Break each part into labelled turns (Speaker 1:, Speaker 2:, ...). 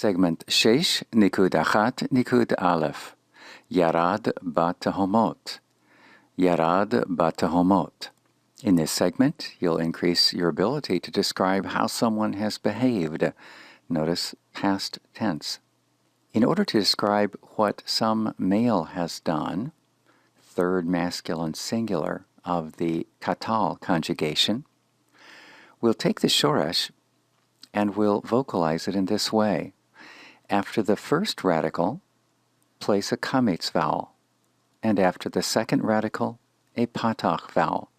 Speaker 1: Segment Shesh Nikud Achat Nikud Aleph. Yarad Batahomot. Yarad Batahomot. In this segment, you'll increase your ability to describe how someone has behaved. Notice past tense. In order to describe what some male has done, third masculine singular of the katal conjugation, we'll take the shoresh and we'll vocalize it in this way. After the first radical, place a kametz vowel, and after the second radical, a patach vowel.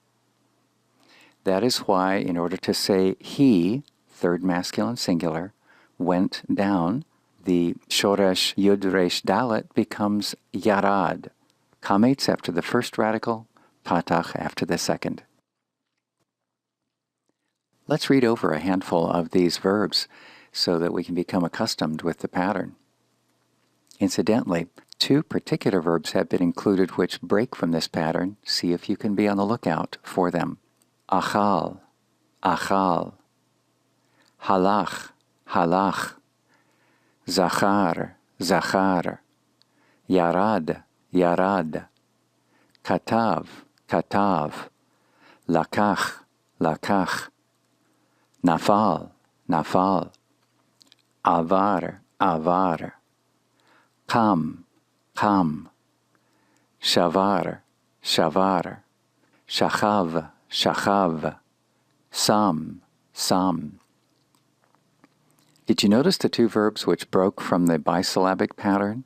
Speaker 1: That is why, in order to say he, third masculine singular, went down, the shoresh yud resh dalet becomes yarad. Kametz after the first radical, patach after the second. Let's read over a handful of these verbs so that we can become accustomed with the pattern. Incidentally, two particular verbs have been included which break from this pattern. See if you can be on the lookout for them. Achal, achal. Halach, halach. Zachar, zachar. Yarad, yarad. Katav, katav. Lakach, lakach. Nafal, nafal. Avar, avar. Kam, kam. Shavar, shavar. Shachav, shachav. Sam, sam. Did you notice the two verbs which broke from the bisyllabic pattern?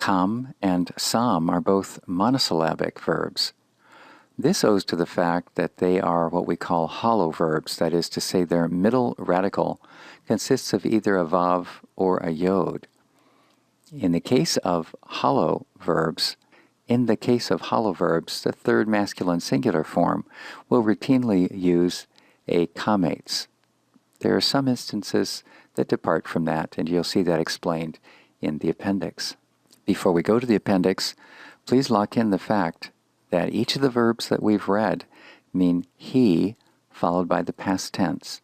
Speaker 1: Kam and sam are both monosyllabic verbs. This owes to the fact that they are what we call hollow verbs, that is to say their middle radical consists of either a vav or a yod. In the case of hollow verbs, the third masculine singular form will routinely use a kametz. There are some instances that depart from that, and you'll see that explained in the appendix. Before we go to the appendix, please lock in the fact that each of the verbs that we've read mean he followed by the past tense.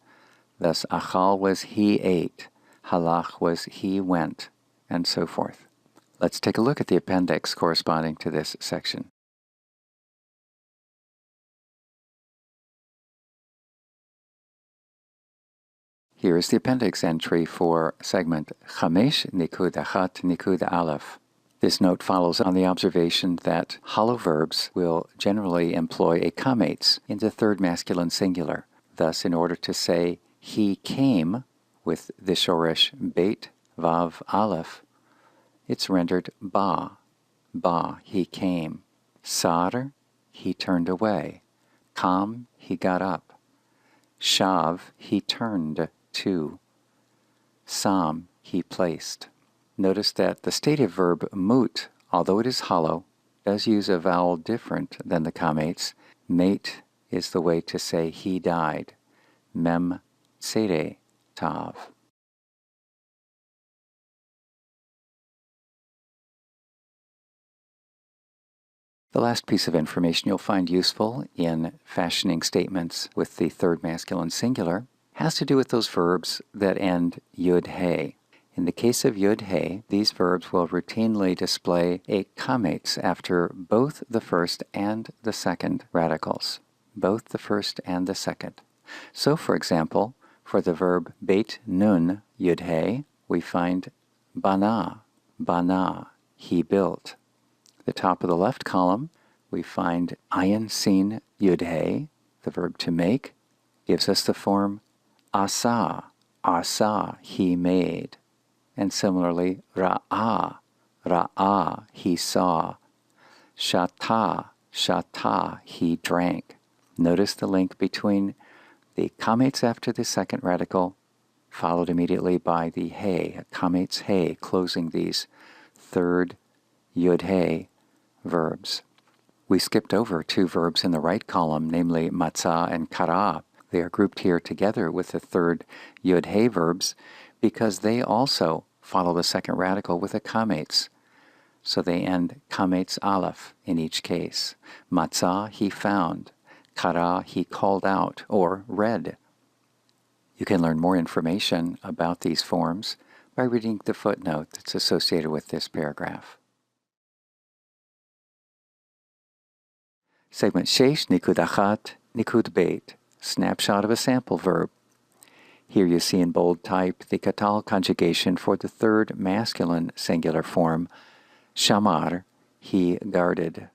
Speaker 1: Thus, achal was he ate, halach was he went, and so forth. Let's take a look at the appendix corresponding to this section. Here is the appendix entry for segment Chamesh Nikud Achat Nikud Aleph. This note follows on the observation that hollow verbs will generally employ a kametz in the third masculine singular. Thus, in order to say he came with the shoresh beit vav aleph, it's rendered ba, ba, he came. Sar, he turned away. Kam, he got up. Shav, he turned to. Sam, he placed. Notice that the stative verb mut, although it is hollow, does use a vowel different than the kametz. Mate is the way to say he died. Mem tsere tav. The last piece of information you'll find useful in fashioning statements with the third masculine singular has to do with those verbs that end yud-he. In the case of yud-he, these verbs will routinely display a kametz after both the first and the second radicals. Both the first and the second. So, for example, for the verb beit nun yud-he, we find bana, bana, he built. The top of the left column, we find ayin sin yud-he, the verb to make, gives us the form asa, asa, he made. And similarly, ra'ah, ra'ah, he saw. Shata, shata, he drank. Notice the link between the kametz after the second radical, followed immediately by the he, kametz he, closing these third yud-he verbs. We skipped over two verbs in the right column, namely matzah and kara. They are grouped here together with the third yud-he verbs because they also follow the second radical with a kametz. So they end kametz aleph in each case. Matzah, he found. Kara, he called out or read. You can learn more information about these forms by reading the footnote that's associated with this paragraph. Segment Shesh Nikud Achat Nikud Beit, snapshot of a sample verb. Here you see in bold type the katal conjugation for the third masculine singular form, shamar, he guarded.